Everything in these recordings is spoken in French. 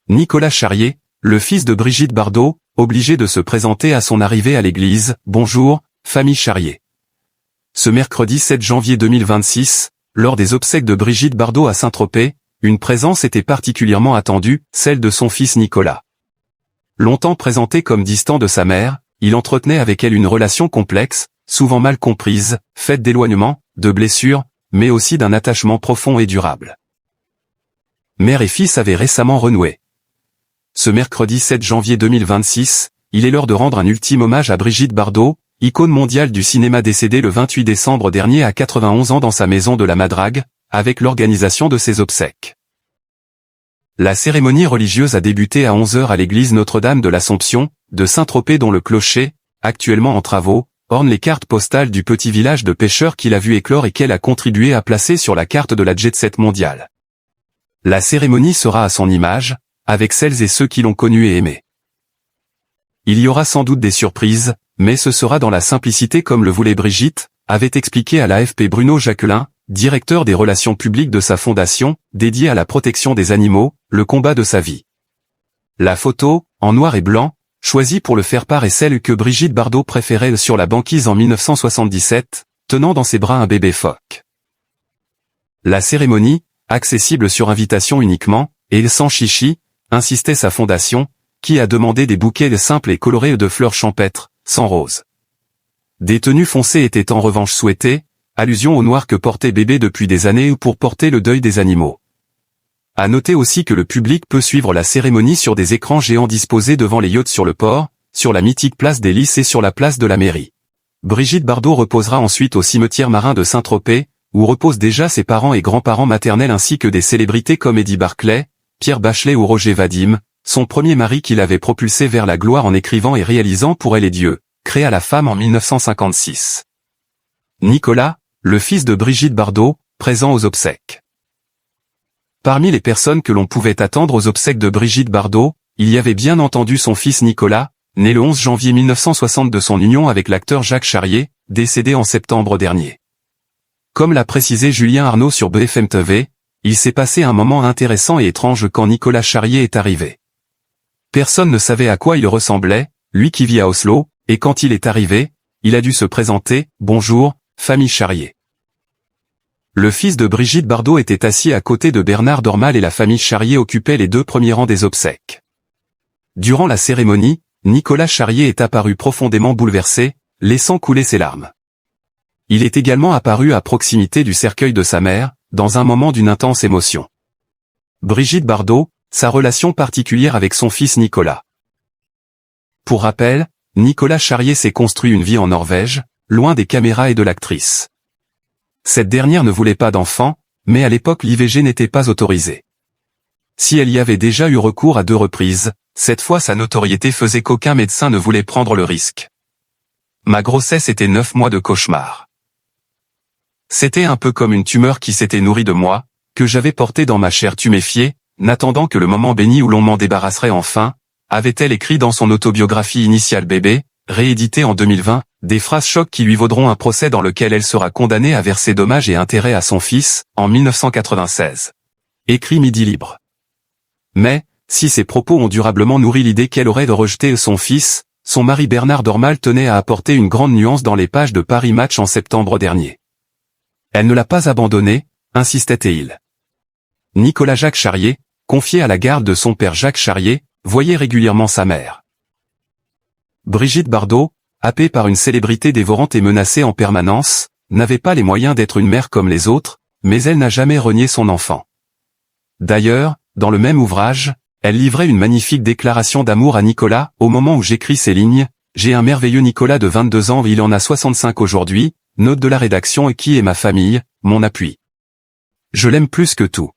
Nicolas Charrier, le fils de Brigitte Bardot, obligé de se présenter à son arrivée à l'église. Bonjour, famille Charrier. Ce mercredi 7 janvier 2026, lors des obsèques de Brigitte Bardot à Saint-Tropez, une présence était particulièrement attendue, celle de son fils Nicolas. Longtemps présenté comme distant de sa mère, il entretenait avec elle une relation complexe, souvent mal comprise, faite d'éloignement, de blessures, mais aussi d'un attachement profond et durable. Mère et fils avaient récemment renoué. Ce mercredi 7 janvier 2026, il est l'heure de rendre un ultime hommage à Brigitte Bardot, icône mondiale du cinéma décédée le 28 décembre dernier à 91 ans dans sa maison de la Madrague, avec l'organisation de ses obsèques. La cérémonie religieuse a débuté à 11 h à l'église Notre-Dame de l'Assomption, de Saint-Tropez dont le clocher, actuellement en travaux, orne les cartes postales du petit village de pêcheurs qu'il a vu éclore et qu'elle a contribué à placer sur la carte de la jet-set mondiale. La cérémonie sera à son image, avec celles et ceux qui l'ont connue et aimée. Il y aura sans doute des surprises, mais ce sera dans la simplicité comme le voulait Brigitte, avait expliqué à l'AFP Bruno Jacquelin, directeur des relations publiques de sa fondation, dédiée à la protection des animaux, le combat de sa vie. La photo, en noir et blanc, choisie pour le faire-part est celle que Brigitte Bardot préférait sur la banquise en 1977, tenant dans ses bras un bébé phoque. La cérémonie, accessible sur invitation uniquement, et sans chichi, insistait sa fondation, qui a demandé des bouquets simples et colorés de fleurs champêtres, sans rose. Des tenues foncées étaient en revanche souhaitées, allusion au noir que portait bébé depuis des années ou pour porter le deuil des animaux. À noter aussi que le public peut suivre la cérémonie sur des écrans géants disposés devant les yachts sur le port, sur la mythique place des Lys et sur la place de la mairie. Brigitte Bardot reposera ensuite au cimetière marin de Saint-Tropez, où reposent déjà ses parents et grands-parents maternels ainsi que des célébrités comme Eddie Barclay, Pierre Bachelet ou Roger Vadim, son premier mari qui l'avait propulsé vers la gloire en écrivant et réalisant Pour elle et Dieu, créé à la femme en 1956. Nicolas, le fils de Brigitte Bardot, présent aux obsèques. Parmi les personnes que l'on pouvait attendre aux obsèques de Brigitte Bardot, il y avait bien entendu son fils Nicolas, né le 11 janvier 1960 de son union avec l'acteur Jacques Charrier, décédé en septembre dernier. Comme l'a précisé Julien Arnaud sur BFM TV, il s'est passé un moment intéressant et étrange quand Nicolas Charrier est arrivé. Personne ne savait à quoi il ressemblait, lui qui vit à Oslo, et quand il est arrivé, il a dû se présenter, « Bonjour, famille Charrier ». Le fils de Brigitte Bardot était assis à côté de Bernard Dormal et la famille Charrier occupait les deux premiers rangs des obsèques. Durant la cérémonie, Nicolas Charrier est apparu profondément bouleversé, laissant couler ses larmes. Il est également apparu à proximité du cercueil de sa mère, dans un moment d'une intense émotion. Brigitte Bardot, sa relation particulière avec son fils Nicolas. Pour rappel, Nicolas Charrier s'est construit une vie en Norvège, loin des caméras et de l'actrice. Cette dernière ne voulait pas d'enfant, mais à l'époque l'IVG n'était pas autorisée. Si elle y avait déjà eu recours à 2 reprises, cette fois sa notoriété faisait qu'aucun médecin ne voulait prendre le risque. Ma grossesse était 9 mois de cauchemar. C'était un peu comme une tumeur qui s'était nourrie de moi, que j'avais portée dans ma chair tuméfiée, n'attendant que le moment béni où l'on m'en débarrasserait enfin, avait-elle écrit dans son autobiographie initiale Bébé, rééditée en 2020, des phrases chocs qui lui vaudront un procès dans lequel elle sera condamnée à verser dommages et intérêts à son fils, en 1996. Écrit Midi Libre. Mais, si ces propos ont durablement nourri l'idée qu'elle aurait de rejeter son fils, son mari Bernard Dormal tenait à apporter une grande nuance dans les pages de Paris Match en septembre dernier. Elle ne l'a pas abandonné, insistait-il. Nicolas Jacques Charrier, confié à la garde de son père Jacques Charrier, voyait régulièrement sa mère. Brigitte Bardot, happée par une célébrité dévorante et menacée en permanence, n'avait pas les moyens d'être une mère comme les autres, mais elle n'a jamais renié son enfant. D'ailleurs, dans le même ouvrage, elle livrait une magnifique déclaration d'amour à Nicolas, au moment où j'écris ces lignes, « J'ai un merveilleux Nicolas de 22 ans, il en a 65 aujourd'hui, note de la rédaction et qui est ma famille, mon appui. Je l'aime plus que tout.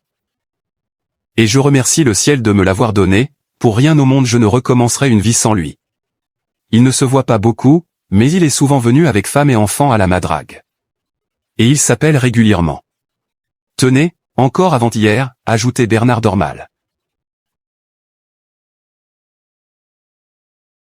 Et je remercie le ciel de me l'avoir donné, pour rien au monde je ne recommencerai une vie sans lui. Il ne se voit pas beaucoup, mais il est souvent venu avec femme et enfants à la Madrague. Et il s'appelle régulièrement. Tenez, encore avant-hier, ajoutait Bernard Dormal.